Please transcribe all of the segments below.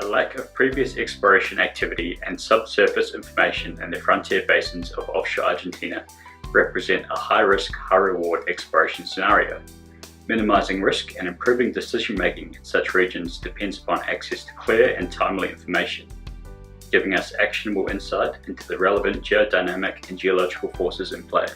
A lack of previous exploration activity and subsurface information in the frontier basins of offshore Argentina represent a high-risk, high-reward exploration scenario. Minimizing risk and improving decision-making in such regions depends upon access to clear and timely information, giving us actionable insight into the relevant geodynamic and geological forces in play.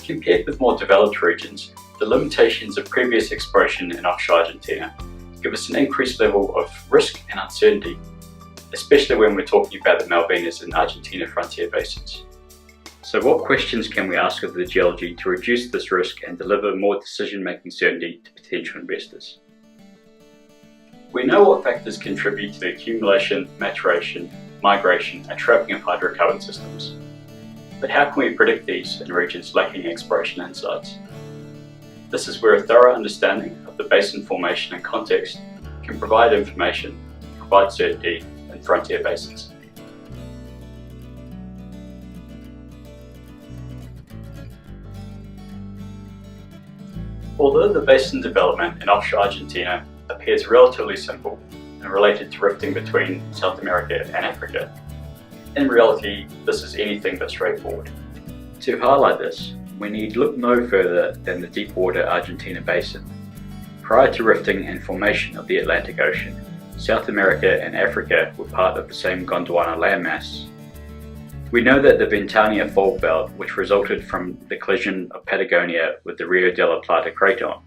Compared with more developed regions, the limitations of previous exploration in offshore Argentina give us an increased level of risk and uncertainty, especially when we're talking about the Malvinas and Argentina frontier basins. So what questions can we ask of the geology to reduce this risk and deliver more decision-making certainty to potential investors? We know what factors contribute to the accumulation, maturation, migration and trapping of hydrocarbon systems. But how can we predict these in regions lacking exploration insights? This is where a thorough understanding of the basin formation and context can provide information, provide certainty in frontier basins. Although the basin development in offshore Argentina appears relatively simple and related to rifting between South America and Africa, in reality, this is anything but straightforward. To highlight this, we need look no further than the deepwater Argentina basin. Prior to rifting and formation of the Atlantic Ocean, South America and Africa were part of the same Gondwana landmass. We know that the Ventania fault belt, which resulted from the collision of Patagonia with the Rio de la Plata craton,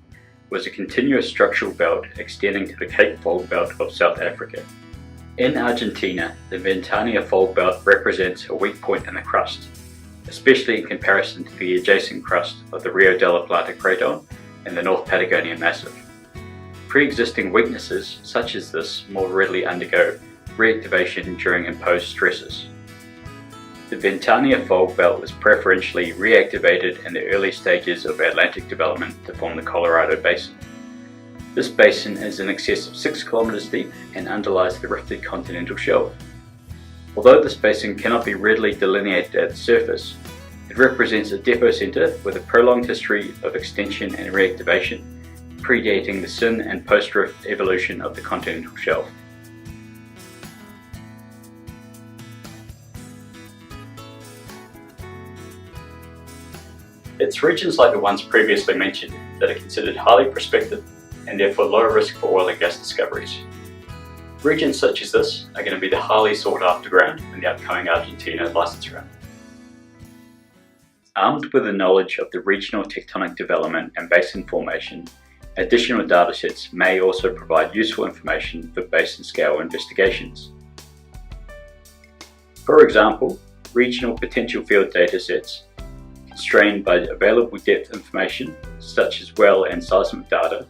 was a continuous structural belt extending to the Cape Fault Belt of South Africa. In Argentina, the Ventania fault belt represents a weak point in the crust, especially in comparison to the adjacent crust of the Rio de la Plata craton and the North Patagonia Massif. Pre-existing weaknesses such as this more readily undergo reactivation during imposed stresses. The Ventania fault belt was preferentially reactivated in the early stages of Atlantic development to form the Colorado Basin. This basin is in excess of 6 kilometers deep and underlies the rifted continental shelf. Although this basin cannot be readily delineated at the surface, it represents a depot center with a prolonged history of extension and reactivation, predating the syn and post-rift evolution of the continental shelf. It's regions like the ones previously mentioned that are considered highly prospective and therefore low risk for oil and gas discoveries. Regions such as this are going to be the highly sought after ground in the upcoming Argentina license round. Armed with the knowledge of the regional tectonic development and basin formation, additional datasets may also provide useful information for basin scale investigations. For example, regional potential field datasets, constrained by available depth information such as well and seismic data,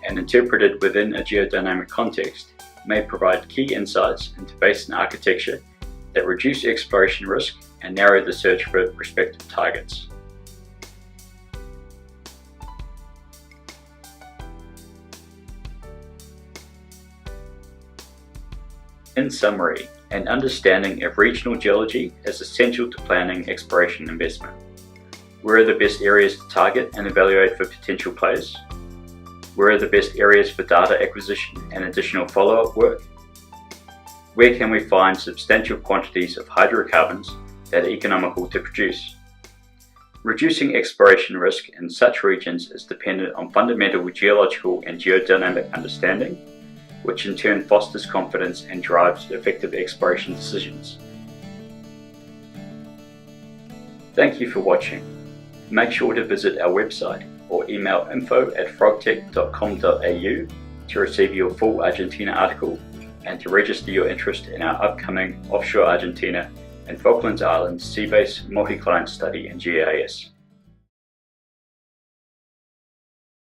and interpreted within a geodynamic context, may provide key insights into basin architecture that reduce exploration risk and narrow the search for prospective targets. In summary, an understanding of regional geology is essential to planning exploration investment. Where are the best areas to target and evaluate for potential plays? Where are the best areas for data acquisition and additional follow-up work? Where can we find substantial quantities of hydrocarbons that are economical to produce? Reducing exploration risk in such regions is dependent on fundamental geological and geodynamic understanding, which in turn fosters confidence and drives effective exploration decisions. Thank you for watching. Make sure to visit our website or email info@frogtech.com.au to receive your full Argentina article and to register your interest in our upcoming offshore Argentina and Falklands Islands sea-based multi-client study in GIS.